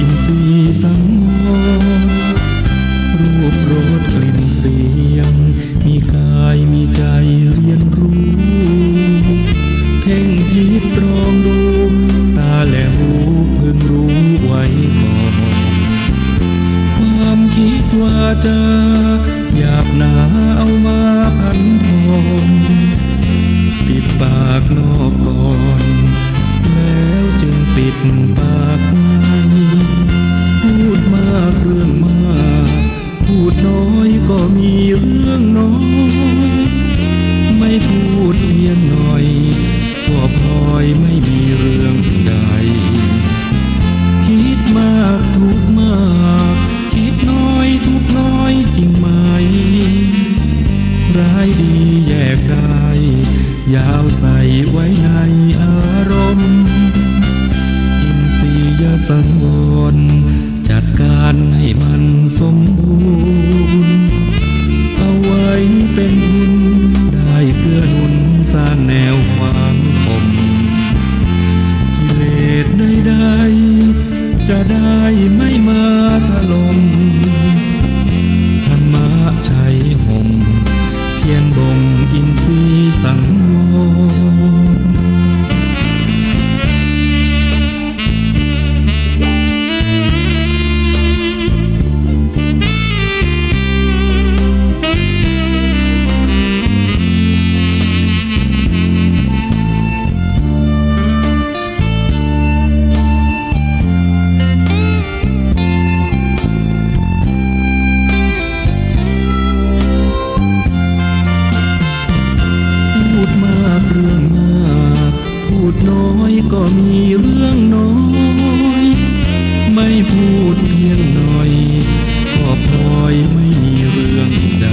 อินทรีย์สังวรรูปรสกลิ่นเสียงมีกายมีใจเรียนรู้เพ่งยิบตรองดูตาและหูพึงรู้ไว้ก่อนความคิดว่าจะหยาบหนาเอามาพันพรปิดปากนอกก่อนแล้วจึงปิดปากในพูดมากเรื่องมากพูดน้อยก็มีเรื่องน้อยไม่พูดเพียงหน่อยก็พลอยไม่มีเรื่องใดคิดมากทุกมากคิดน้อยทุกน้อยจริงไหมร้ายดีแยกได้ยาวใส่ไว้ในอารมณ์อินทรียสังวรจัดการให้มันสมบูรณ์เอาไว้เป็นทุนได้เกื้อหนุนสร้างแนวขวางคมกิเลสใดๆจะได้ไม่มาถล่มธรรมะชัยห่มเพียรบ่งอินทรีย์สังวรน้อยก็มีเรื่องน้อยไม่พูดเพียงหน่อยก็พลอยไม่มีเรื่องใด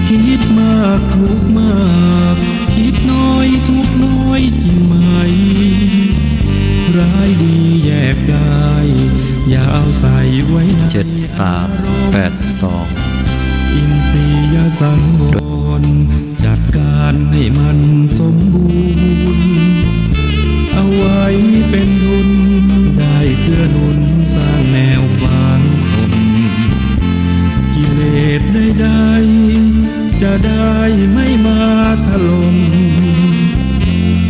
คิดมากทุกมากคิดน้อยทุกน้อยจริงไหมร้ายดีแยกได้อย่าเอาใส่ไว้ใน7382อินทรียสังวรจัดการให้มันสมบูรณ์เอาไว้เป็นทุนได้เกื้อหนุนสร้างแนวขวางคมกิเลสใดๆจะได้ไม่มาถล่ม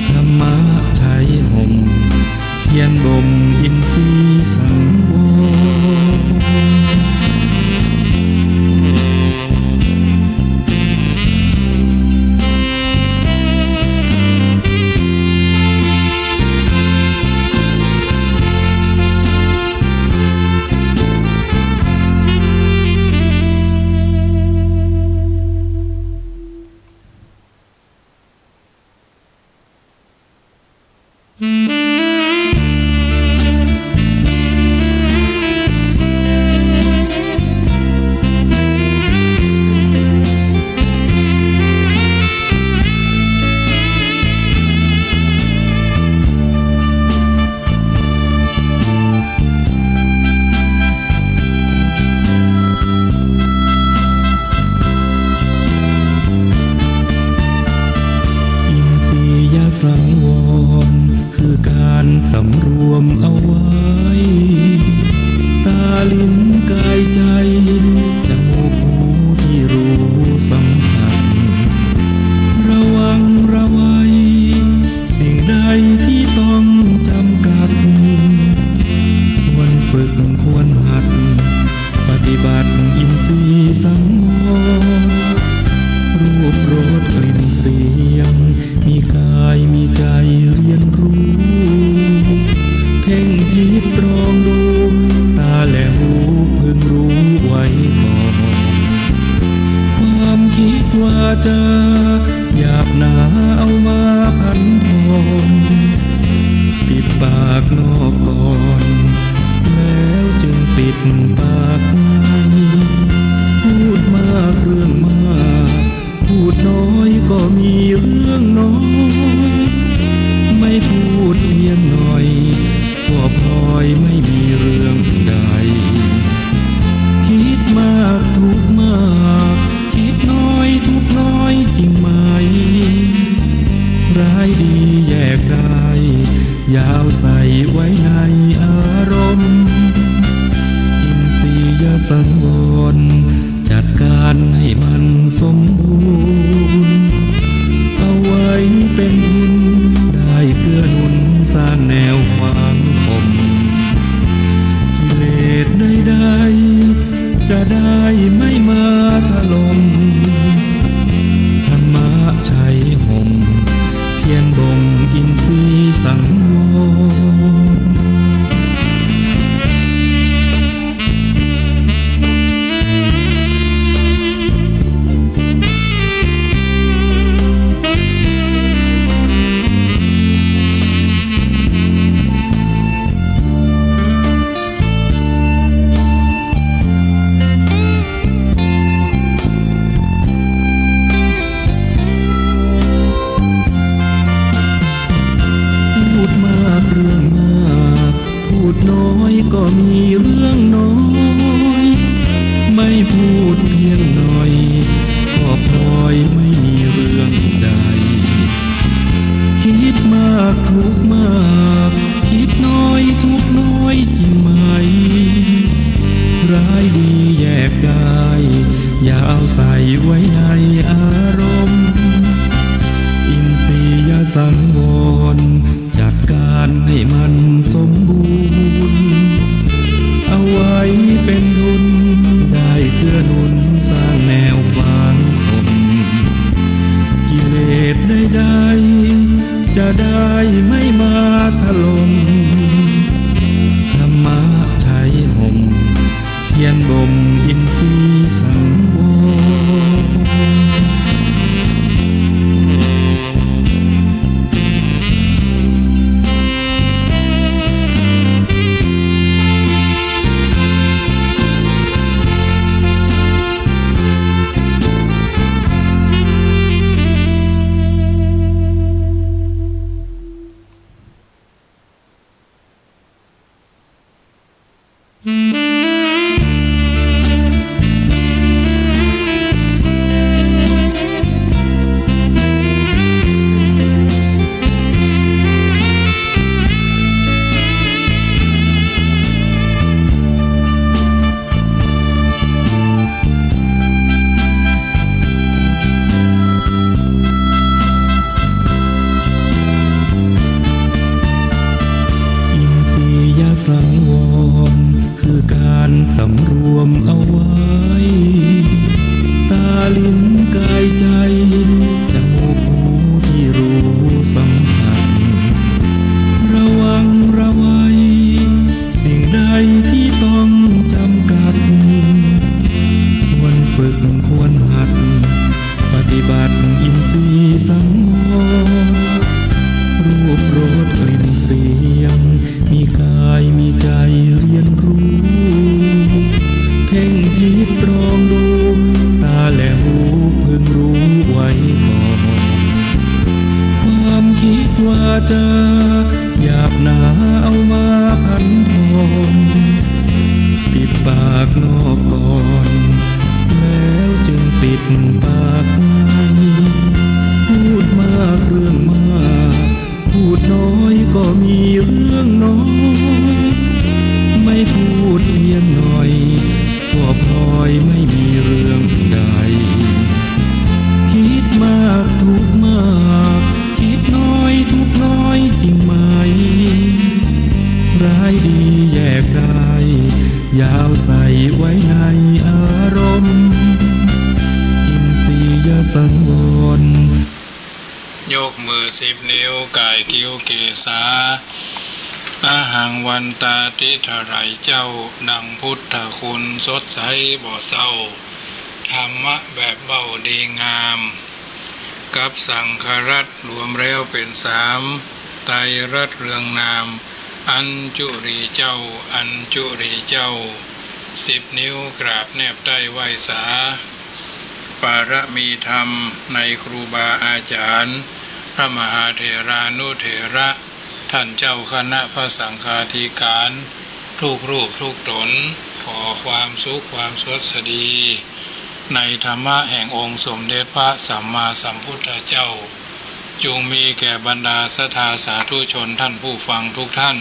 ธรรมะชัยห่มเพียรบ่มอินทรีย์สังวรสังวรคือการสำรวมเอาไว้ตาลิ้นกายใจจมูกหูที่รู้สัมผัสระวังระวัยสิ่งใดที่ต้องจำกัดควรฝึกควรหัดปฏิบัติอินทรีย์สังวรรูปรสกลิ่นเสียงมีกายมีใจเรียนรู้เพ่งยิบตรองดูตาและหูพึงรู้ไว้ก่อนความคิดว่าจะหยาบหนาเอามาพันพรปิดปากนอกก่อนแล้วจึงปิดปากในพูดมากเรื่องมากพูดน้อยก็มีเรื่องน้อยไม่พูดเพียงหน่อยก็พลอยไม่มีเรื่องใดคิดมากทุกมากคิดน้อยทุกน้อยจริงไหมร้ายดีแยกได้ยาวใส่ไว้ในอาร ารมณ์อินทรียสังวรจัดการให้มันสมบูรณ์เอาไว้เป็นทุนได้เกื้อหนุนสร้างแนวขวางคมกิเลสใดๆจะได้ไม่มาถล่มธรรมะชัยห่มเพียรบ่งอินทรีย์สังวรน้อยก็มีเรื่องน้อยไม่พูดเพียงหน่อยก็พลอยไม่มีเรื่องใดคิดมากทุกมากคิดน้อยทุกน้อยจริงไหมร้ายดีแยกได้อย่าเอาใส่ไว้ในอารมณ์อินทรียสังวรจัดการให้มันสมบูรณ์เอาไว้เป็นทุนได้เกื้อหนุนสร้างแนวขวางคมกิเลสใดๆจะได้ไม่มาถล่มธรรมะชัยห่มเพียรบ่มอินทรีย์สังวรสังวรคือการสำรวมเอาไว้ตาลิ้นกายใจจมูกหูที่รู้สัมผัสระวังระวัยสิ่งใดที่ต้องจำกัดควรฝึกควรหัดปฏิบัติอินทรีย์สังวรรูปรสกลิ่นเสียงมีกายมีใจเรียนรู้เพ่งพิจตรองดูตาและหูพึงรู้ไว้ก่อนความคิดว่าจะหยาบหนาเอามาพันพรปิดปากนอกก่อนแล้วจึงปิดปากในพูดมากเรื่องมากพูดน้อยก็มีเรื่องน้อยไม่พูดเพียงหน่อยก็พลอยไม่มีเรื่องใดคิดมากทุกมากคิดน้อยทุกน้อยจริงไหมร้ายดีแยกได้ยาวใส่ไว้ในอารมณ์อินทรียสังวรยกมือ10 นิ้วกายคิ้วเกศาอาหังวันตาติถไรเจ้าดังพุทธคุณสดใสบ่เศร้าธรรมะแบบเบาดีงามกับสังฆรัตรวมแล้วเป็น3ไตรรัตน์เรืองนามอัญจุรีเจ้าอัญจุรีเจ้า10 นิ้วกราบแนบใต้ไหว้สาปารมีธรรมในครูบาอาจารย์พระมหาเถรานุเถระท่านเจ้าคณะพระสังฆาธิการทุกรูปทุกตนขอความสุขความสวัสดีในธรรมะแห่งองค์สมเด็จพระสัมมาสัมพุทธเจ้าจงมีแก่บรรดาศรัทธาสาธุชนท่านผู้ฟังทุกท่าน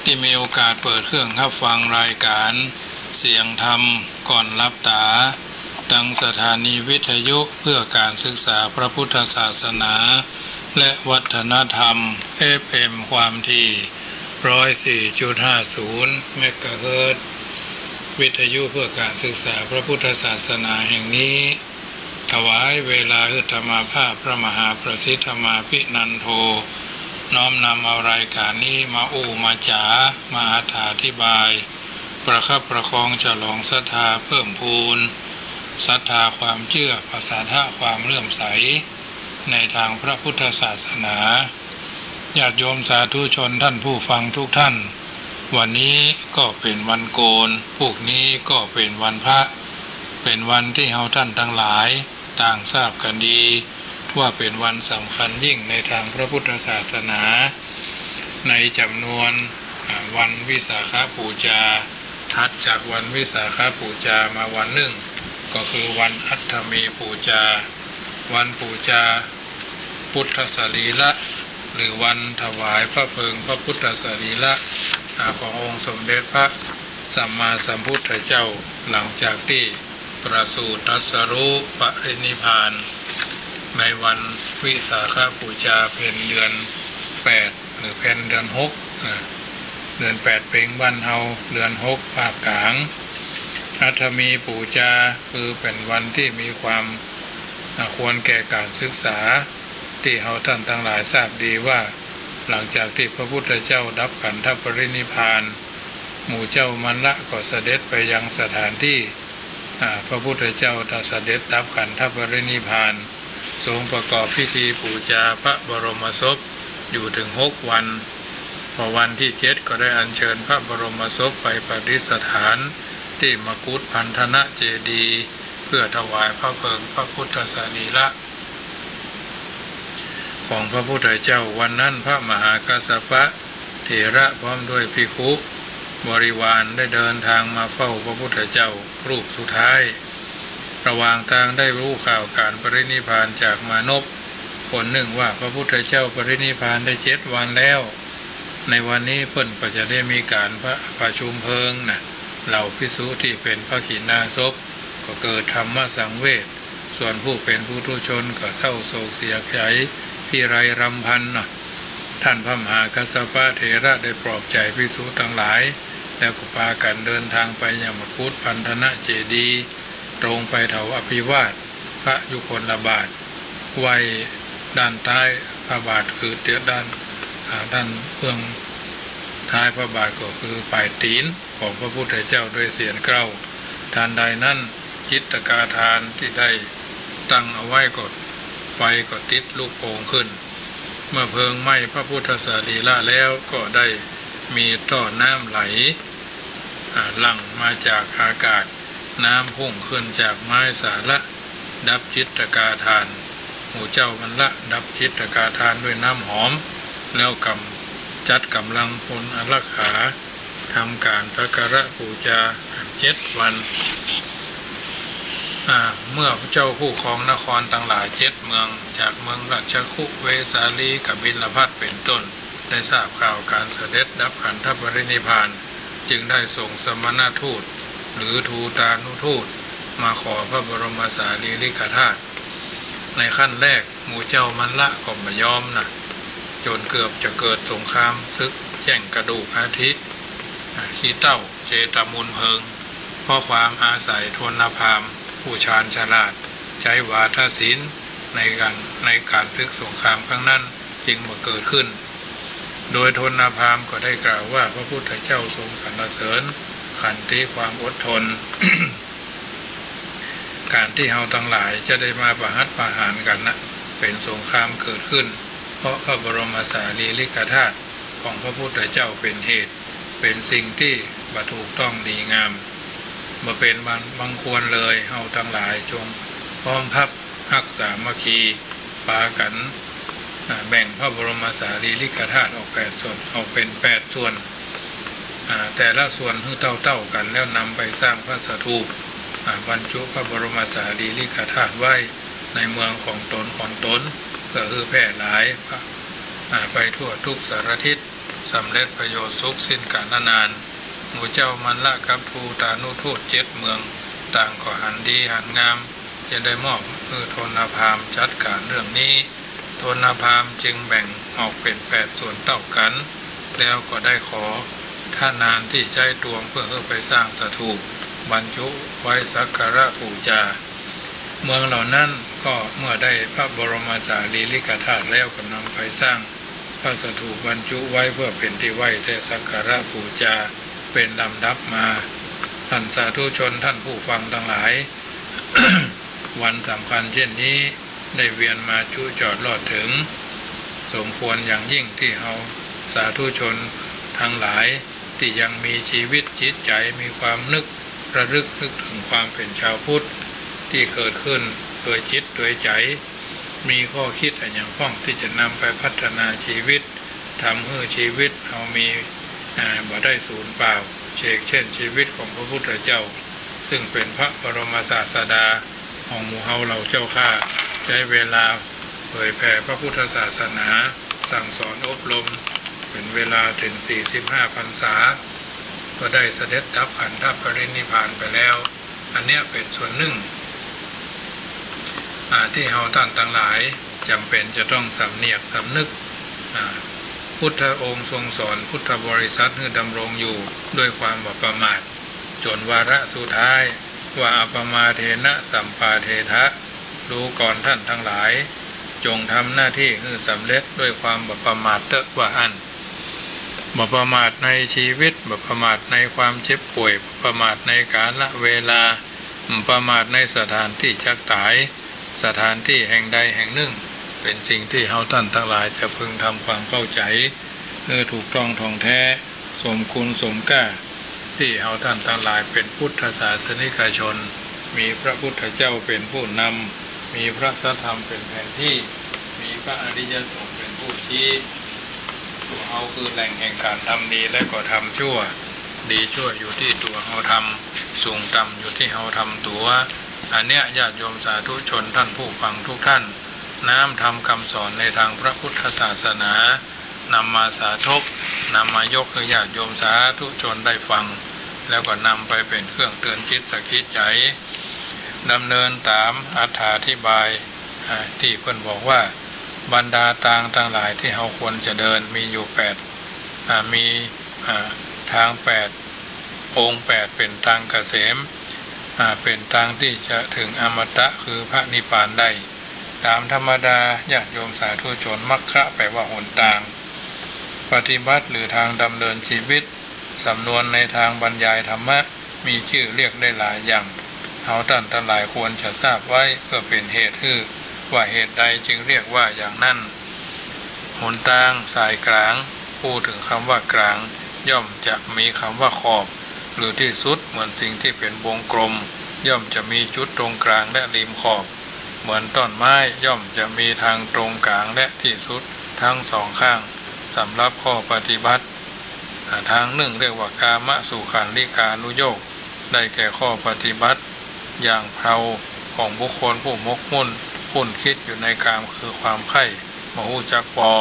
ที่มีโอกาสเปิดเครื่องรับฟังรายการเสียงธรรมก่อนรับตาดังสถานีวิทยุเพื่อการศึกษาพระพุทธศาสนาและวัฒนธรรม FM ความถี่ 104.50 เมกะเฮิรตซ์วิทยุเพื่อการศึกษาพระพุทธศาสนาแห่งนี้ถวายเวลาธรรมาภาพพระมหาประสิทธมาภินันโทน้อมนำเอารายการนี้มามาจ๋ามาอธิบายประคับประคองฉลองศรัทธาเพิ่มพูนศรัทธาความเชื่อภาษาทะความเลื่อมใสในทางพระพุทธศาสนาญาติโยมสาธุชนท่านผู้ฟังทุกท่านวันนี้ก็เป็นวันโกนพวกนี้ก็เป็นวันพระเป็นวันที่เฮาท่านทั้งหลายต่างทราบกันดีว่าเป็นวันสำคัญยิ่งในทางพระพุทธศาสนาในจำนวนวันวิสาขบูชาถัดจากวันวิสาขบูชามาวันหนึ่งก็คือวันอัฐมีบูชาวันบูชาพุทธสรีระหรือวันถวายพระเพลิงพระพุทธสรีระขององค์สมเด็จพระสัมมาสัมพุทธเจ้าหลังจากที่ประสูติตรัสรู้ปรินิพพานในวันวิสาขบูชาเพ็ญเดือน8หรือเพ็ญเดือน6เดือน8เป็นบ้านเฮาเดือน6ภาคกลางอัฐมีบูชาคือเป็นวันที่มีความควรแก่การศึกษาที่เฮาท่านทั้งหลายทราบดีว่าหลังจากที่พระพุทธเจ้าดับขันธปรินิพพานหมู่เจ้ามัลละก็เสด็จไปยังสถานที่พระพุทธเจ้าได้เสด็จดับขันธปรินิพพานทรงประกอบพิธีบูชาพระบรมศพอยู่ถึง6วันพอวันที่7ก็ได้อัญเชิญพระบรมศพไปประดิษฐานที่มกุฏพันธนะเจดีย์เพื่อถวายพระเพลิงพระพุทธสรีระของพระพุทธเจ้าวันนั้นพระมหากัสสปะเถระพร้อมด้วยภิกขุบริวารได้เดินทางมาเฝ้าพระพุทธเจ้ารูปสุดท้ายระหว่างทางได้รู้ข่าวการปรินิพพานจากมานพคนหนึ่งว่าพระพุทธเจ้าปรินิพพานได้7 วันแล้วในวันนี้เพิ่นก็จะได้มีการประชุมเพลิงเหล่าภิกษุที่เป็นพระขีณาสพก็เกิดธรรมสังเวชส่วนผู้เป็นปุถุชนก็เศร้าโศกเสียใจพิไรรำพันท่านพระมหากัสสปะเถระได้ปลอบใจภิกษุทั้งหลายแล้วก็พากันเดินทางไปยังมกุฏพันธนะเจดีย์ตรงไปถวายอภิวาทพระยุคลบาทไว้ด้านใต้พระบาทคือเตียด้านเบื้องท้ายพระบาทก็คือปลายตีนของพระพุทธเจ้าด้วยเสียงเกล้าทานใดนั้นจิตตกาทานที่ได้ตั้งเอาไว้ก็ไฟก็ติดลูกโป่งขึ้นเมื่อเพลิงไหม้พระพุทธสรีระแล้วก็ได้มีท่อน้ำไหลหลั่งมาจากอากาศน้ำพุ่งขึ้นจากไม้สาระดับจิตตกาทานหมู่เจ้ามันละดับจิตตกาทานด้วยน้ำหอมแล้วจัดกำลังพลอารักขาทำการสักการะบูชา7 วันเมื่อพระเจ้าผู้ครองนครต่างหลาย7 เมืองจากเมืองราชคฤห์เวสาลีกบิลพัสเป็นต้นได้ทราบข่าวการเสด็จดับขันธปรินิพพานจึงได้ส่งสมณทูตหรือทูตานุทูตมาขอพระบรมสารีริกธาตุในขั้นแรกหมู่เจ้ามันละก็ไม่ยอมจนเกือบจะเกิดสงครามศึกแย่งกระดูกอาทิขี้เต้าเจตมูลเพลิงเพราะความอาศัยทนพามผู้ชาญฉลาดใช้วาทศิลป์ในการศึกสงครามครั้งนั้นจึงมาเกิดขึ้นโดยทนพามก็ได้กล่าวว่าพระพุทธเจ้าทรงสรรเสริญขันติความอดทน การที่เฮาทั้งหลายจะได้มาประหัตประหารกันเป็นสงครามเกิดขึ้นเพราะพระบรมสารีริกธาตุของพระพุทธเจ้าเป็นเหตุเป็นสิ่งที่บ่ถูกต้องดีงามบ่เป็นบังควรเลยเฮาทั้งหลายจงพร้อมพับรักษามัคคีปากันแบ่งพระบรมสารีริกธาตุออก8 ส่วนออกเป็น8 ส่วนแต่ละส่วนคือเท่ากันแล้วนำไปสร้างพระสถูปบรรจุพระบรมสารีริกธาตุไว้ในเมืองของตนเพื่อคือแพร่หลายไปทั่วทุกสารทิศ สำเร็จประโยชน์สุขสิ้นกาลนานหมู่เจ้ามันละกับภูตานุทูต7 เมืองต่างก็หันดีหันงามจะได้มอบโทนพามจัดการเรื่องนี้โทนพามจึงแบ่งออกเป็น8 ส่วนเท่ากันแล้วก็ได้ขอท่านานที่ใจตวงเพื่อไปสร้างสถูปบรรจุไว้สักการะบูชาเมืองเหล่านั้นก็เมื่อได้พระบรมสารีริกธาตุแล้วก็นำไปสร้างพระสถูปบรรจุไว้เพื่อเป็นที่ไหว้แต่สักการะบูชาเป็นลำดับมาท่านสาธุชนท่านผู้ฟังทั้งหลาย วันสำคัญเช่นนี้ได้เวียนมาจุจอดรอดถึงสมควรอย่างยิ่งที่เราสาธุชนทั้งหลายที่ยังมีชีวิตจิตใจมีความระลึกนึกถึงความเป็นชาวพุทธที่เกิดขึ้นโดยจิตโดยใจมีข้อคิดอย่างพ้องที่จะนำไปพัฒนาชีวิตทำให้ชีวิตเรามีบ่ได้สูญเปล่าเช่นชีวิตของพระพุทธเจ้าซึ่งเป็นพระบรมศาสดาของหมู่เฮาเหล่าเจ้าข้าใช้เวลาเผยแผ่พระพุทธศาสนาสั่งสอนอบรมเป็นเวลาถึง45 พรรษาก็ได้เสด็จดับขันธปรินิพพานไปแล้วอันเนี้ยเป็นส่วนหนึ่งที่เฮาท่านทั้งหลายจำเป็นจะต้องสำเนียกสำนึกพุทธองค์ทรงสอนพุทธบริษัทให้ดำรงอยู่ด้วยความบ่ประมาทจนวาระสุดท้ายว่าอัปมาเทนะสัมปาเททะดูก่อนท่านทั้งหลายจงทำหน้าที่ให้สำเร็จด้วยความบ่ประมาทเตอะว่าอันบ่ประมาทในชีวิตบ่ประมาทในความเจ็บป่วยบ่ประมาทในกาลเวลาบ่ประมาทในสถานที่จักตายสถานที่แห่งใดแห่งหนึ่งเป็นสิ่งที่เฮาท่านทั้งหลายจะพึงทำความเข้าใจถูกต้องท่องแท้สมคุณสมค่าที่เฮาท่านทั้งหลายเป็นพุทธศาสนิกชนมีพระพุทธเจ้าเป็นผู้นำมีพระสัทธรรมเป็นแผนที่มีพระอริยสงฆ์เป็นผู้ชี้ตัวเฮาคือแหล่งแห่งการทำดีและก็ทำชั่วดีชั่วอยู่ที่ตัวเฮาทำสูงต่ำอยู่ที่เฮาทำตัวอันเนี้ยญาติโยมสาธุชนท่านผู้ฟังทุกท่านน้ำทำคำสอนในทางพระพุทธศาสนานำมาสาธกนำมายกให้ญาติโยมสาธุชนได้ฟังแล้วก็นำไปเป็นเครื่องเตือนจิตสกิจใจดำเนินตามอธิบายที่เพิ่นบอกว่าบรรดาทางทั้งหลายที่เราควรจะเดินมีอยู่8มีทาง8องค์8เป็นทางเกษมเป็นทางที่จะถึงอมตะคือพระนิพพานได้ตามธรรมดาญาติโยมสาธุชนมักคะแปลว่าหนทางปฏิบัติหรือทางดำเนินชีวิตสำนวนในทางบรรยายธรรมะมีชื่อเรียกได้หลายอย่างเฮาท่านทั้งหลายควรจะทราบไว้เพื่อเป็นเหตุว่าเหตุใดจึงเรียกว่าอย่างนั้นหนทางสายกลางพูดถึงคำว่ากลางย่อมจะมีคำว่าขอบหรือที่สุดเหมือนสิ่งที่เป็นวงกลมย่อมจะมีจุดตรงกลางและริมขอบเหมือนต้นไม้ย่อมจะมีทางตรงกลางและที่สุดทั้งสองข้างสำหรับข้อปฏิบัติทางหนึ่งเรียกว่ากามสุขันธิกานุโยคได้แก่ข้อปฏิบัติอย่างเพลาของบุคคลผู้มกมุ่นคุ้นคิดอยู่ในกามคือความใคร่มหูจักปอ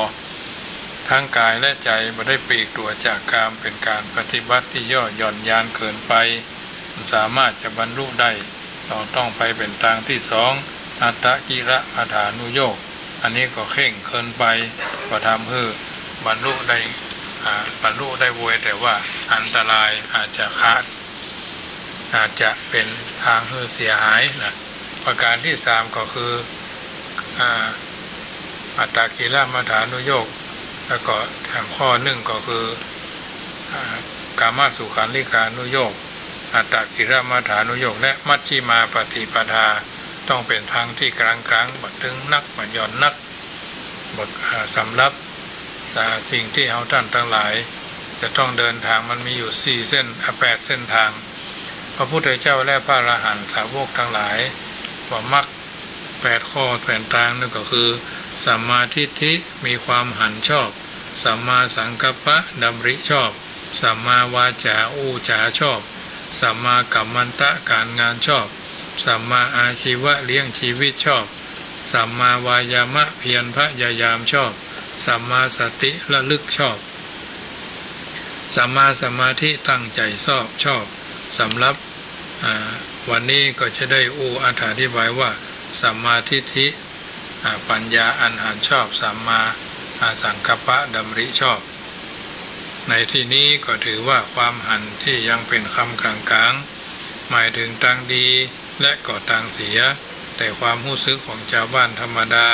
ทั้งกายและใจไม่ได้ปลีกตัวจากกามเป็นการปฏิบัติที่ย่อหย่อนยานเกินไปสามารถจะบรรลุได้เราต้องไปเป็นทางที่2อัตตกิระอาถานุโยคอันนี้ก็เข่งเกินไปก็ทำให้บรรลุได้โวยแต่ว่าอันตรายอาจจะขาดอาจจะเป็นทางให้เสียหายนะประการที่3ก็คืออัตตกิระอาถานุโยคแล้วก็แถมข้อ1ก็คือกามสุขันธิกานุโยคอัตตกิระอาถานุโยคและมัชฌิมาปฏิปทาต้องเป็นทางที่กลางๆบ่ถึงนักบ่หย่อนนักบ่สำหรับสิ่งที่เฮาท่านทั้งหลายจะต้องเดินทางมันมีอยู่4 เส้น8 เส้นทางพระพุทธเจ้าและพระอรหันต์สาวกทั้งหลายว่ามรรค8 ข้อ8 ทางนั่นก็คือสัมมาทิฏฐิมีความหันชอบสัมมาสังกัปปะดำริชอบสัมมาวาจาอู้จาชอบสัมมากัมมันตะการงานชอบสัมมาอาชีวะเลี้ยงชีวิตชอบสัมมาวายามะเพียรพยายามชอบสัมมาสติระลึกชอบ สัมมาสมาธิตั้งใจชอบสำหรับวันนี้ก็จะได้อธิบายว่าสัมมาทิฏฐิปัญญาอันหันชอบสัมมาสังกัปปะดำริชอบในที่นี้ก็ถือว่าความหันที่ยังเป็นคำกลางๆหมายถึงต่างดีและก็ต่างเสียแต่ความรู้สึกของชาวบ้านธรรมดา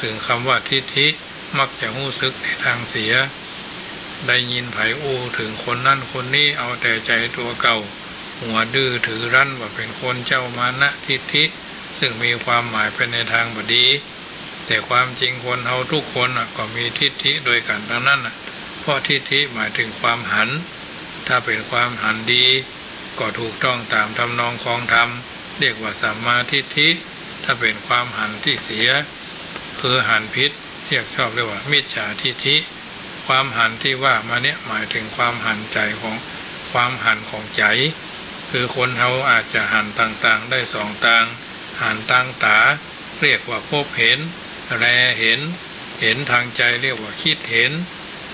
ถึงคำว่าทิฏฐิมักจะรู้สึกในทางเสียได้ยินไผถึงคนนั่นคนนี้เอาแต่ใจตัวเก่าหัวดื้อถือรั้นว่าเป็นคนเจ้ามานะทิฏฐิซึ่งมีความหมายไปในทางบดีแต่ความจริงคนเฮาทุกคนก็มีทิฏฐิโดยกันทั้งนั้นเพราะทิฏฐิหมายถึงความหันถ้าเป็นความหันดีก็ถูกต้องตามทำนองของธรรมเรียกว่าสัมมาทิฏฐิถ้าเป็นความหันที่เสียคือหันผิดเรียกว่ามิจฉาทิฏฐิความหันที่ว่ามาเนี่ยหมายถึงความหันใจของความหันของใจคือคนเฮาอาจจะหันต่างๆได้สองต่างหันต่างตาเรียกว่าพบเห็นแลเห็นทางใจเรียกว่าคิดเห็น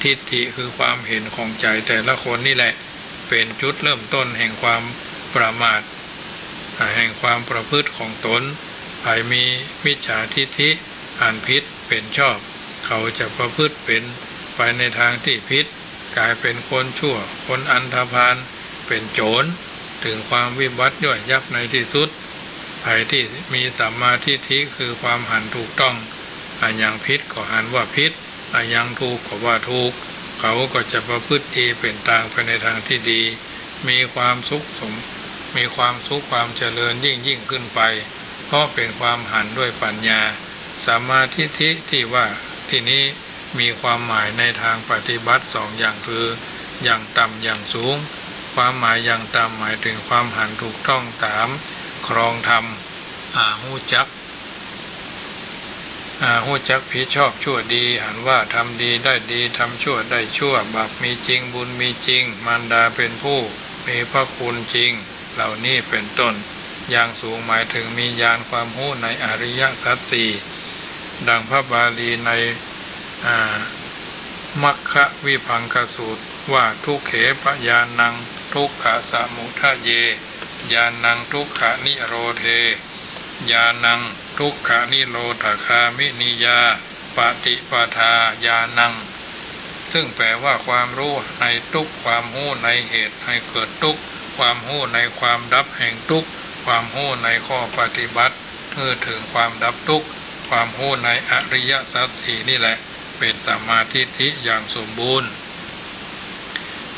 ทิฏฐิคือความเห็นของใจแต่ละคนนี่แหละเป็นจุดเริ่มต้นแห่งความประมาทแห่งความประพฤติของตนใครมีมิจฉาทิฏฐิหันผิดเป็นชอบเขาจะประพฤติเป็นไปในทางที่ผิดกลายเป็นคนชั่วคนอันธพาลเป็นโจรถึงความวิบัติย่อยยับในที่สุดใครที่มีสัมมาทิฏฐิคือความหันถูกต้องอย่างผิดก็หันว่าผิดอย่างถูกก็ว่าถูกเขาก็จะประพฤติดีเป็นทางไปในทางที่ดีมีความสุขความเจริญยิ่งขึ้นไปเพราะเป็นความหันด้วยปัญญาสัมมาทิฏฐิที่ว่าที่นี้มีความหมายในทางปฏิบัติสองอย่างคืออย่างต่ำอย่างสูงความหมายอย่างต่ำหมายถึงความหันถูกต้องตามครองธรรมหู้จักผิดชอบชั่วดีหันว่าทำดีได้ดีทำชั่วได้ชั่วบาปมีจริงบุญมีจริงมารดาเป็นผู้มีพระคุณจริงเหล่านี้เป็นต้นอย่างสูงหมายถึงมีญาณความรู้ในอริยสัจสี่ดังพระบาลีในมัคคะวิภังคสูตรว่าทุกเขปญาณังทุกขสมุทัยเยญาณังทุกขนิโรเทญาณังทุกขนิโรธคามินิยาปฏิปทาญาณังซึ่งแปลว่าความรู้ในทุกความรู้ในเหตุให้เกิดทุกความรู้ในความดับแห่งทุกความรู้ในข้อปฏิบัติเพื่อถึงความดับทุกความรู้ในอริยสัจสี่นี่แหละเป็นสัมมาทิฏฐิอย่างสมบูรณ์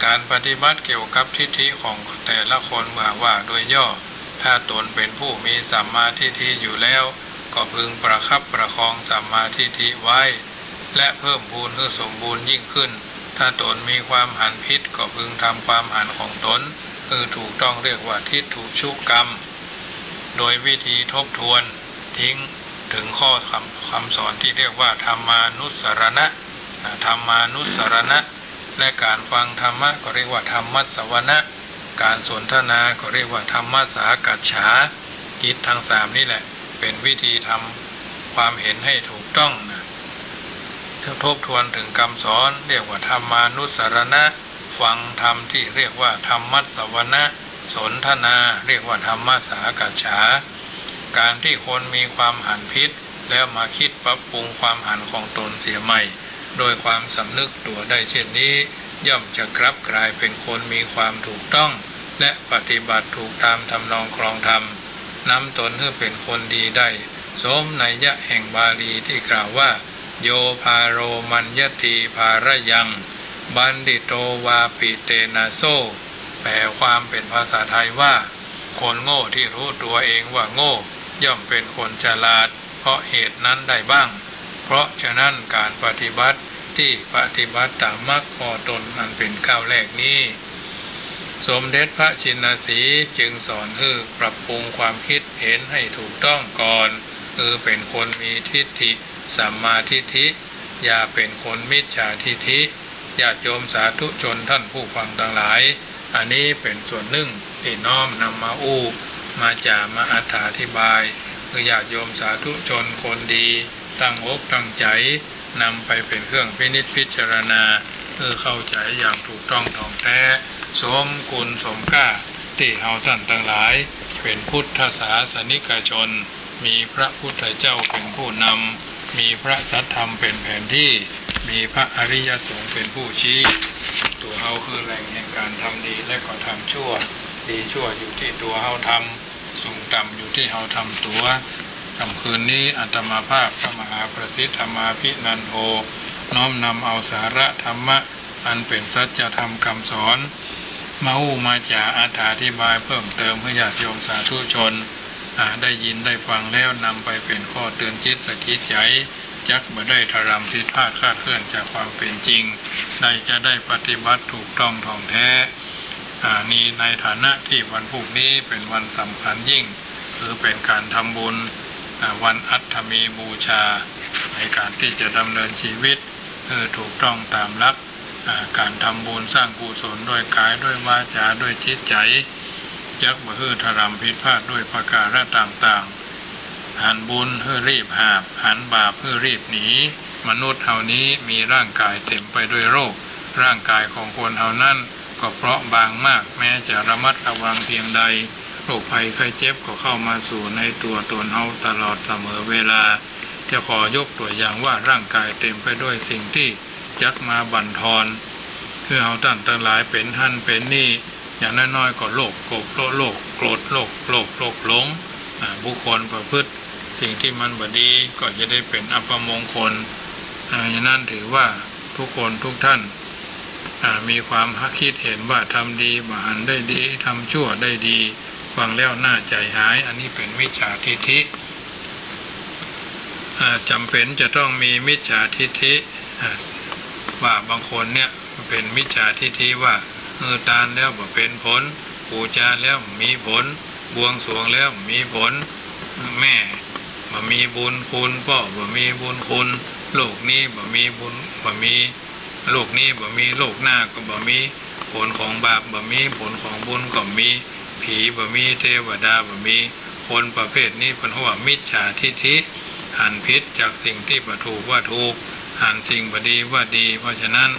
การปฏิบัติเกี่ยวกับทิฏฐิของแต่ละคนเมื่อว่าโดยย่อถ้าตนเป็นผู้มีสัมมาทิฏฐิอยู่แล้วก็พึงประคับประคองสัมมาทิฏฐิไว้และเพิ่มพูนให้สมบูรณ์ยิ่งขึ้นถ้าตนมีความหันผิดก็พึงทำความหันของตนคือถูกต้องเรียกว่าทิฏฐุชุกรรมโดยวิธีทบทวนทิ้งถึงข้อคำสอนที่เรียกว่าธรรมานุสรณะและการฟังธรรมะก็เรียกว่าธรรมัสสวนะการสนทนาก็เรียกว่าธรรมสากัจฉากิจทั้งสามนี่แหละเป็นวิธีทำความเห็นให้ถูกต้องทบทวนถึงคำสอนเรียกว่าธรรมานุสรณะฟังธรรมที่เรียกว่าธรรมัสสวนะสนทนาเรียกว่าธรรมสากัจฉาการที่คนมีความหันผิดแล้วมาคิดปรับปรุงความหันของตนเสียใหม่โดยความสำนึกตัวได้เช่นนี้ย่อมจะกลับกลายเป็นคนมีความถูกต้องและปฏิบัติถูกตามทำนองครองธรรมนำตนให้เป็นคนดีได้สมนัยยะแห่งบาลีที่กล่าวว่าโยพาโรมัญญติภารยังบัณฑิโตวาปิเตนะโซแปลความเป็นภาษาไทยว่าคนโง่ที่รู้ตัวเองว่าโง่ย่อมเป็นคนฉลาดเพราะเหตุนั้นได้บ้างเพราะฉะนั้นการปฏิบัติที่ปฏิบัติตามมรรคข้อตนอันเป็นก้าวแรกนี้สมเด็จพระชินสีห์จึงสอนให้ปรับปรุงความคิดเห็นให้ถูกต้องก่อนคือเป็นคนมีทิฏฐิสัมมาทิฏฐิอย่าเป็นคนมิจฉาทิฏฐิญาติโยมสาธุชนท่านผู้ฟังทั้งหลายอันนี้เป็นส่วนหนึ่งที่น้อมนำมาจากมาอธิบายคือญาติโยมสาธุชนคนดีตั้งอกตั้งใจนำไปเป็นเครื่องพินิจพิจารณา เข้าใจอย่างถูกต้องท่องแท้สมกุลสมก้าที่เฮาท่านทั้งหลายเป็นพุทธศาสนิกชนมีพระพุทธเจ้าเป็นผู้นำมีพระสัทธรรมเป็นแผนที่มีพระอริยสงฆ์เป็นผู้ชี้ตัวเฮาคือแหล่งแห่งการทำดีและก็ทำชั่วดีชั่วอยู่ที่ตัวเฮาทำสูงต่ำอยู่ที่เฮาทำตัวค่ำคืนนี้อาตมาภาพพระมหาประสิทธิ์ธรรมาภินันโทน้อมนำเอาสาระธรรมะอันเป็นสัจธรรมคำสอนมาจากอธิบายเพิ่มเติมเพื่อญาติโยมสาธุชนได้ยินได้ฟังแล้วนำไปเป็นข้อเตือนจิตสะกิดใจจักบ่ได้ทรำผิดพลาดคลาดเคลื่อนจากความเป็นจริงจะได้ปฏิบัติถูกต้องท่องแท้นี้ในฐานะที่วันพรุ่งนี้เป็นวันสำคัญยิ่งคือเป็นการทำบุญวันอัฐมีบูชาในการที่จะดำเนินชีวิตถูกต้องตามหลักการทำบุญสร้างกุศลด้วยกายด้วยวาจาด้วยจิตใจจักบ่ฮื้อทรำผิดพลาดด้วยประการต่างๆหันบุญฮื้อรีบหาบหันบาปฮื้อรีบหนีมนุษย์เฮานี้มีร่างกายเต็มไปด้วยโรคร่างกายของคนเฮานั้นก็เพราะบางมากแม้จะระมัดระวังเพียงใดโรคภัยไข้เจ็บก็เข้ามาสู่ในตัวตนเฮาตลอดเสมอเวลาจะขอยกตัวอย่างว่าร่างกายเต็มไปด้วยสิ่งที่จักมาบั่นทอนคือเฮาท่านทั้งหลายเป็นหั่นเป็นนี่อย่างน้อยๆก็โลภโกรธโลภโกรธโลภหลงบุคคลประพฤติสิ่งที่มันบ่ดีก็จะได้เป็นอัปมงคลอย่างนั้นถือว่าทุกคนทุกท่านมีความคิดเห็นว่าทำดีบ่หันได้ดีทำชั่วได้ดีฟังแล้วน่าใจหายอันนี้เป็นมิจฉาทิฏฐิจำเป็นจะต้องมีมิจฉาทิฏฐิว่าบางคนเนี่ยเป็นมิจฉาทิฏฐิว่าตานแล้วบ่เป็นผลปูจาแล้วมีผลบวงสรวงแล้วมีผลแม่บ่มีบุญคุณพ่อบ่มีบุญคุณโลกนี้บ่มีบุญบ่มีโลกนี้บ่มีโลกหน้าก็บ่มีผลของบาปบ่มีผลของบุญก็มีผีบ่มีเทวดาบ่มีคนประเภทนี้เพิ่นว่ามิจฉาทิฏฐิหันผิดจากสิ่งที่บ่ถูกว่าถูกหันสิ่งบ่ดีว่าดีเพราะฉะนั้น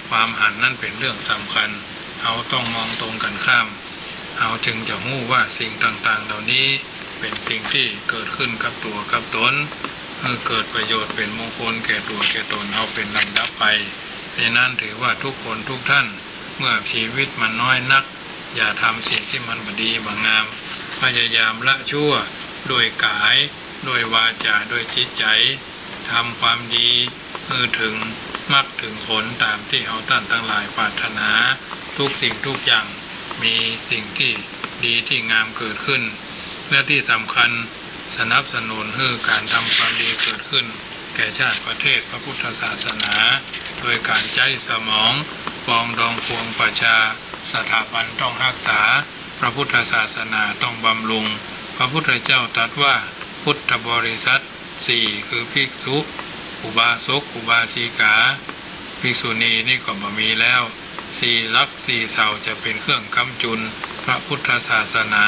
ความหันนั้นเป็นเรื่องสำคัญเราต้องมองตรงกันข้ามเราจึงจะรู้ว่าสิ่งต่างๆเหล่านี้เป็นสิ่งที่เกิดขึ้นกับตัวกับตนเกิดประโยชน์เป็นมงคลแก่ตัวแก่ตนเราเป็นลำดับไปดังนั้นถือว่าทุกคนทุกท่านเมื่อชีวิตมันน้อยนักอย่าทำสิ่งที่มันบ่ดีบ่งามพยายามละชั่วโดยกายโดยวาจาโดยจิตใจทำความดีถึงมรรคถึงผลตามที่เราท่านทั้งหลายปรารถนาทุกสิ่งทุกอย่างมีสิ่งที่ดีที่งามเกิดขึ้นและที่สำคัญสนับสนุนให้การทำความดีเกิดขึ้นแก่ชาติประเทศพระพุทธศาสนาโดยการใจสมองปองดองพวงประชาสถาบันต้องรักษาพระพุทธศาสนาต้องบำรุงพระพุทธเจ้าตรัสว่าพุทธบริษัท4คือภิกษุอุบาสกอุบาสิกาภิกษุณีนี่ก็บ่มีแล้ว4ลักษณ์4เสาจะเป็นเครื่องค้ำจุนพระพุทธศาสนา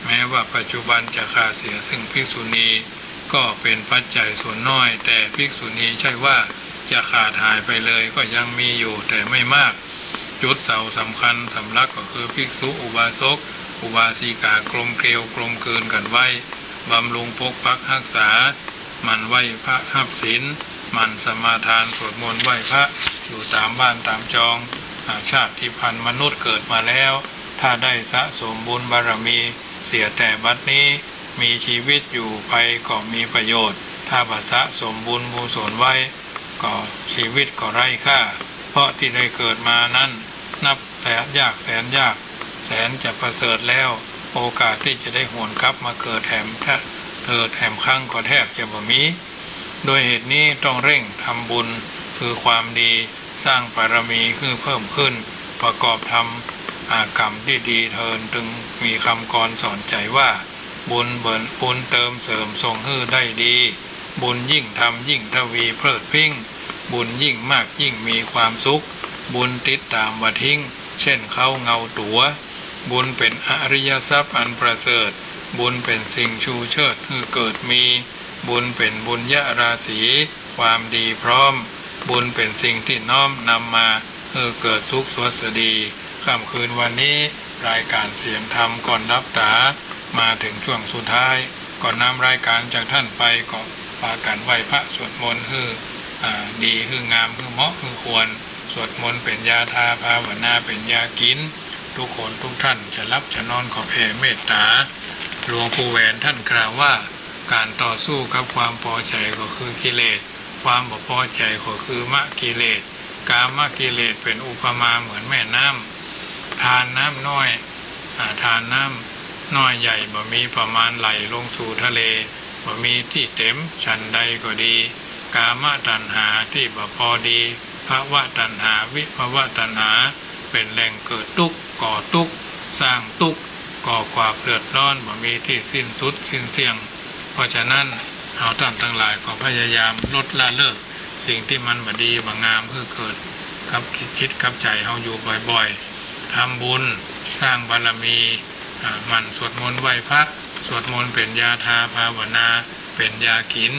แม้ว่าปัจจุบันจะขาดเสียซึ่งภิกษุณีก็เป็นปัจจัยส่วนน้อยแต่ภิกษุณีใช่ว่าจะขาดหายไปเลยก็ยังมีอยู่แต่ไม่มากจุดเสาสำคัญสำลักก็คือภิกษุอุบาสกอุบาสิกากลมเกลียวกลมเกินกันไว้บำรุงปกปักรักษามันไหว้พระหับศีลมันสมาทานสวดมนต์ไหว้พระอยู่ตามบ้านตามจองชาติพันธุ์มนุษย์เกิดมาแล้วถ้าได้สะสมบุญบารมีเสียแต่บัดนี้มีชีวิตอยู่ไปก็มีประโยชน์ถ้าบ่สะสมบุญกุศลไว้ก็ชีวิตก็ไร้ค่าเพราะที่ได้เกิดมานั้นนับแสนยากแสนจะประเสริฐแล้วโอกาสที่จะได้หวนกลับมาเกิดแถมครั้งก็แทบจะบ่มีโดยเหตุนี้ต้องเร่งทำบุญคือความดีสร้างบารมีคือเพิ่มขึ้นประกอบทำกรรมที่ดีเทินจึงมีคำกรสอนใจว่าบุญเติมเสริมทรงฮื้อได้ดีบุญยิ่งทำยิ่งทวีเพลิดพริ้งบุญยิ่งมากยิ่งมีความสุขบุญติดตามว่าทิ้งเช่นเขาเงาตัวบุญเป็นอริยทรัพย์อันประเสริฐบุญเป็นสิ่งชูเชิดให้เกิดมีบุญเป็นบุญญาราศีความดีพร้อมบุญเป็นสิ่งที่น้อมนำมา เกิดสุขสวัสดีค่ำคืนวันนี้รายการเสียงธรรมก่อนรับตามาถึงช่วงสุดท้ายก่อนนำรายการจากท่านไปก็พากันไหว้พระสวดมนต์ดีงามเหมาะควรสวดมนต์เป็นยาทาภาวนาเป็นยากินทุกคนทุกท่านจะรับจะนอนขอแผ่เมตตาหลวงปู่แหวนท่านกล่าวว่าการต่อสู้กับความพอใจก็คือกิเลสความบ่พอใจก็คือมะกิเลสกามกิเลสเป็นอุปมาเหมือนแม่น้ำทานน้ำน้อยทานน้ำน้อยใหญ่บ่มีประมาณไหลลงสู่ทะเลบ่มีที่เต็มชั้นใดก็ดีกามตัณหาที่บ่พอดีภวตัณหาวิภวตัณหาเป็นแหล่งเกิดทุกข์ก่อทุกข์สร้างทุกข์ก่อความเดือดร้อนบ่มีที่สิ้นสุดสิ้นเสียงเพราะฉะนั้นเอาท่านทั้งหลายก็พยายามลดละเลิกสิ่งที่มันบ่ดีบ่งามเพื่อเกิดกับคิดกับใจเฮาอยู่บ่อยๆทำบุญสร้างบารมีมันสวดมนต์ไหว้พระสวดมนต์เป็นยาทาภาวนาเป็นยากิน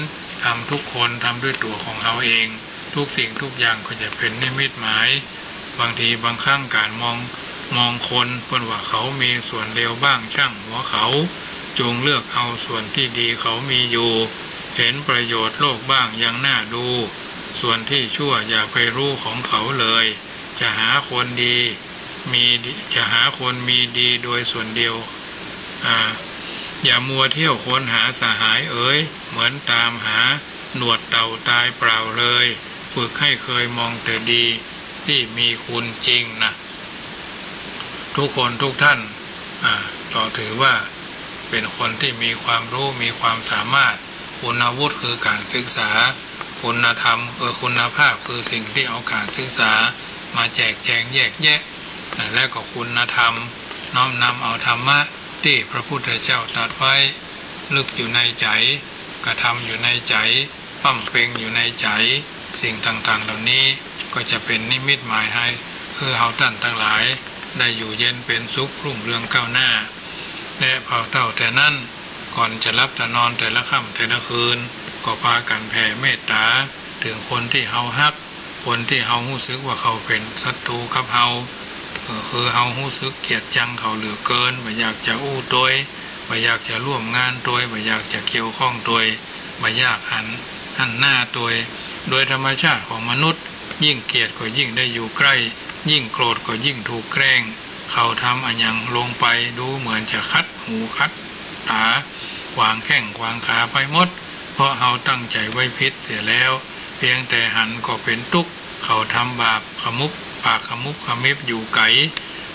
ทำทุกคนทำด้วยตัวของเราเองทุกสิ่งทุกอย่างก็จะเป็นนิมิตหมายบางทีบางครั้งการมองคนเพิ่นว่าเขามีส่วนเลวบ้างช่างหัวเขาจงเลือกเอาส่วนที่ดีเขามีอยู่เห็นประโยชน์โลกบ้างยังน่าดูส่วนที่ชั่วอย่าไปรู้ของเขาเลยจะหาคนดีจะหาคนมีดีโดยส่วนเดียวอย่ามัวเที่ยวค้นหาสหายเหมือนตามหาหนวดเต่าตายเปล่าเลยฝึกให้เคยมองแต่ดีที่มีคุณจริงนะทุกคนทุกท่านต่อถือว่าเป็นคนที่มีความรู้มีความสามารถคุณวุฒิคือการศึกษาคุณธรรมคุณภาพคือสิ่งที่เอาการศึกษามาแจกแจงแยกแยะและก็คุณธรรมน้อมนำเอาธรรมะที่พระพุทธเจ้าตรัสไว้ลึกอยู่ในใจกระทำอยู่ในใจปั้มเพ่งอยู่ในใจสิ่งต่างๆเหล่านี้ก็จะเป็นนิมิตหมายให้คือเฮาท่านทั้งหลายได้อยู่เย็นเป็นสุขรุ่งเรืองก้าวหน้าและพอเท่าแต่นั้นก่อนจะรับจะนอนแต่ละค่ำแต่ละคืนก็พากันแผ่เมตตาถึงคนที่เฮาฮักคนที่เฮารู้สึกว่าเขาเป็นศัตรูกับเฮาคือเฮารู้สึกเกลียดชังเขาเหลือเกินไม่อยากจะอู้ตัวไม่อยากจะร่วมงานตัวไม่อยากจะเกี่ยวข้องตัวไม่อยากหันหน้าตัวโดยธรรมชาติของมนุษย์ยิ่งเกลียดก็ยิ่งได้อยู่ใกล้ยิ่งโกรธก็ยิ่งถูกแกล้งเขาทำอันยังลงไปดูเหมือนจะคัดหูคัดตาวางแข้งวางขาไปหมดเพราะเฮาตั้งใจไว้พิษเสียแล้วเพียงแต่หันก็เป็นทุกข์เขาทำบาปขมุบปากขมุบขมิบอยู่ไกล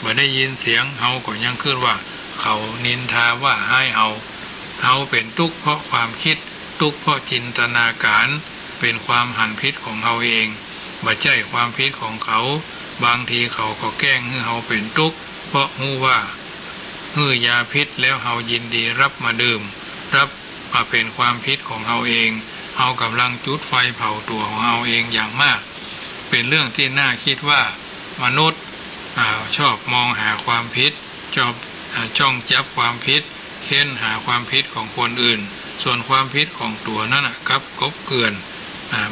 บ่ได้ยินเสียงเฮาก็ยังคิดว่าเขานินทาว่าให้เฮาเป็นทุกข์เพราะความคิดทุกข์เพราะจินตนาการเป็นความหันพิษของเฮาเองบ่ใช่ความพิษของเขาบางทีเขาก็แกล้งให้เฮาเป็นทุกข์เพราะรู้ว่ายาพิษแล้วเฮายินดีรับมาดื่มรับมาเป็นความพิษของเฮาเองเฮากำลังจุดไฟเผาตัวของเฮาเองอย่างมากเป็นเรื่องที่น่าคิดว่ามนุษย์ชอบมองหาความพิษจ้องจับความพิษเค้นหาความพิษของคนอื่นส่วนความพิษของตัวนั่นกับกบเกลื่อน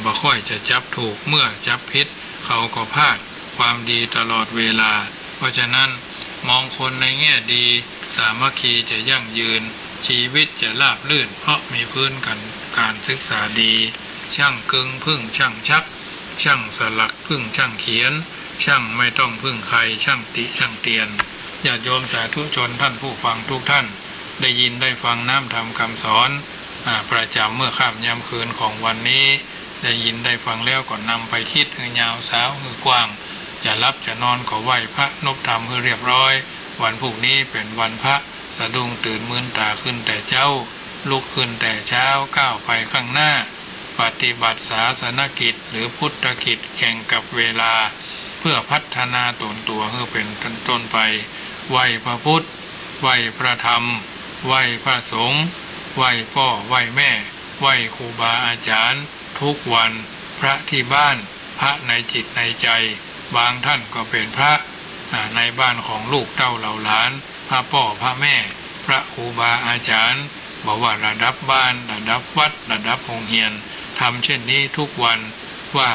บ่ค่อยจะจับถูกเมื่อจับพิษเขาก็พลาดความดีตลอดเวลาเพราะฉะนั้นมองคนในแง่ดีสามัคคีจะยั่งยืนชีวิตจะราบรื่นเพราะมีพื้นกันการศึกษาดีช่างกึงพึ่งช่างชักช่างสลักพึ่งช่างเขียนช่างไม่ต้องพึ่งใครช่างติช่างเตียนญาติโยมสาธุชนท่านผู้ฟังทุกท่านได้ยินได้ฟังน้ำธรรมคำสอนประจำเมื่อค่ำยามคืนของวันนี้ได้ยินได้ฟังแล้วก็นำไปคิดให้ยาวสาวให้กว้างจะรับจะนอนก็ไหว้พระนบธรรมให้เรียบร้อยวันพรุ่งนี้เป็นวันพระสะดุ้งตื่นมืนตาขึ้นแต่เจ้าลุกขึ้นแต่เช้าก้าวไปข้างหน้าปฏิบัติศาสนกิจหรือพุทธกิจแข่งกับเวลาเพื่อพัฒนาตนตัวให้เป็นต้นไปไหว้พระพุทธไหว้พระธรรมไหว้พระสงฆ์ไหว้พ่อไหว้แม่ไหว้ครูบาอาจารย์ทุกวันพระที่บ้านพระในจิตในใจบางท่านก็เป็นพระในบ้านของลูกเต้าเหล่าหลานพระพ่อพระแม่พระครูบาอาจารย์บอกว่าระดับบ้านระดับวัดระดับโรงเรียนทำเช่นนี้ทุกวันว่า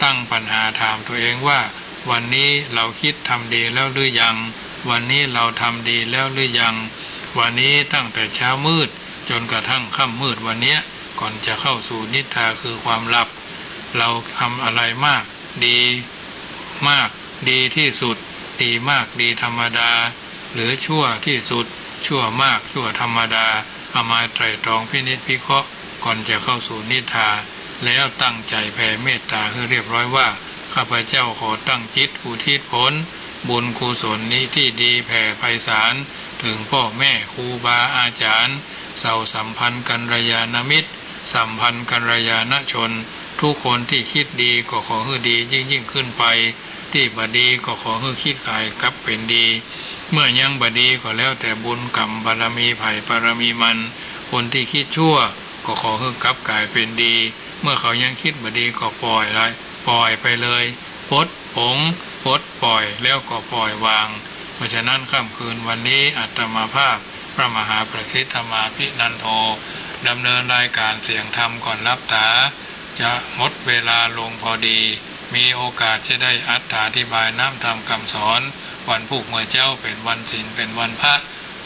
ตั้งปัญหาถามตัวเองว่า วันนี้เราคิดทำดีแล้วหรือยังวันนี้เราทำดีแล้วหรือยังวันนี้ตั้งแต่เช้ามืดจนกระทั่งค่ำมืดวันนี้ก่อนจะเข้าสู่นิทราคือความหลับเราทำอะไรมากดีมากดีที่สุดดีมากดีธรรมดาหรือชั่วที่สุดชั่วมากชั่วธรรมดาเอามาไตร่ตรองพินิจพิเคราะห์ก่อนจะเข้าสู่นิทราแล้วตั้งใจแผ่เมตตาให้เรียบร้อยว่าข้าพเจ้าขอตั้งจิตอุทิศผลบุญกุศลนี้ที่ดีแผ่ไพศาลถึงพ่อแม่ครูบาอาจารย์เสาสัมพันธ์กัลยาณมิตรสัมพันธ์กัลยาณชนทุกคนที่คิดดีก็ขอให้ดียิ่งขึ้นไปที่บดีก็ขอให้คิดขายกลับเป็นดีเมื่อยังบดีก็แล้วแต่บุญกรรมบารมีไผ่บารมีมันคนที่คิดชั่วก็ขอให้กลับกลายเป็นดีเมื่อเขายังคิดบดีก็ปล่อยไปเลยปลดปล่อยแล้วก็ปล่อยวางเพราะฉะนั้นค่ำคืนวันนี้อาตมาภาพพระมหาประสิทธมาภินันโทดำเนินรายการเสียงธรรมก่อนรับตาจะหมดเวลาลงพอดีมีโอกาสจะได้อธิบายน้ำธรรมคำสอนวันพุธเมื่อเจ้าเป็นวันศีลเป็นวันพระ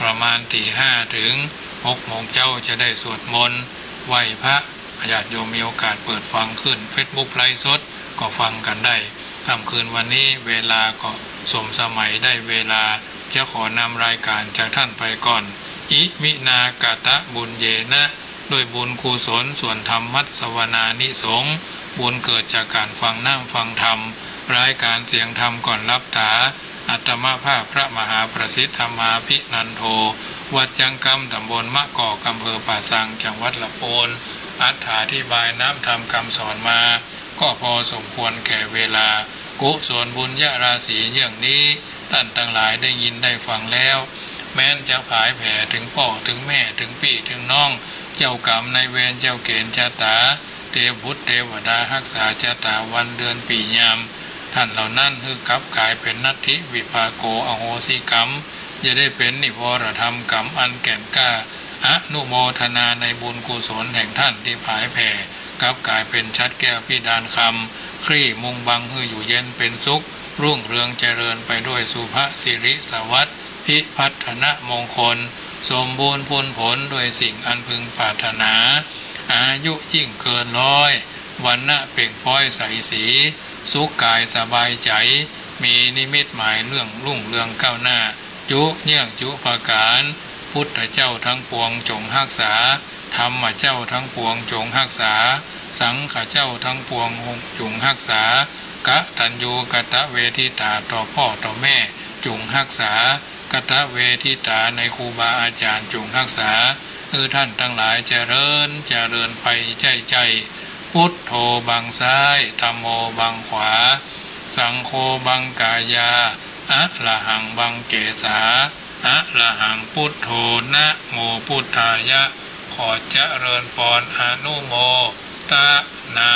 ประมาณตี 5 ถึง 6 โมงเจ้าจะได้สวดมนต์ไหว้พระญาติโยมมีโอกาสเปิดฟังขึ้น Facebook ไลฟ์สดก็ฟังกันได้ค่ำคืนวันนี้เวลาก็สมสมัยได้เวลาจะขอนำรายการจากท่านไปก่อนอิมินากตะบุญเยนะด้วยบุญกุศลส่วนธรรมมัสสวนานิสงฆ์บุญเกิดจากการฟังน้ำฟังธรรมรายการเสียงธรรมก่อนรับตาอาตมาภาพพระมหาประสิทธมาภินันโทวัดจังกำตำบลมะกอกอำเภอป่าสังจังหวัดละโพนอธิบายน้ำธรรมคำสอนมาก็พอสมควรแก่เวลากุศลบุญญาราศีอย่างนี้ท่านทั้งหลายได้ยินได้ฟังแล้วแม้นจะผายแผ่ถึงพ่อถึงแม่ถึงพี่ถึงน้องเจ้ากรรมนายเวรเจ้าเกณฑ์ชะตาเทพบุตรเทวดารักษาชะตาวันเดือนปียามท่านเหล่านั้นคือกลับกลายเป็นนัตถิวิภาโกอโหสิกรรมจะได้เป็นนิวรธรรมกรรมอันแก่นกล้าอนุโมทนาในบุญกุศลแห่งท่านที่ผายแผ่กลับกลายเป็นชัดแก้วพิดานคำคลี่มุงบังฮืออยู่เย็นเป็นสุขรุ่งเรืองเจริญไปด้วยสุภสิริสวัสดิ์พิพัฒนมงคลสมบูรณ์ผลด้วยสิ่งอันพึงปรารถนาอายุยิ่งเกินร้อยวันณะเปล่งปร้อยใสสีสุขกายสบายใจมีนิมิตหมายเรื่องรุ่งเรืองก้าวหน้าจุเยี่ยงจุภาการพุทธเจ้าทั้งปวงจงรักษาธรรมเจ้าทั้งปวงจงรักษาสังฆเจ้าทั้งปวงจงรักษากตัญญูกตเวทิตาต่อพ่อต่อแม่จงรักษากตเวทิตาในครูบาอาจารย์จงรักษาท่านทั้งหลายเจริญไปใจพุทโธบังซ้ายธัมโมบังขวาสังโฆบังกายาอะระหังบังเกสาอะระหังพุทโธนะโมพุทธายะขอเจริญพรอนุโมทนา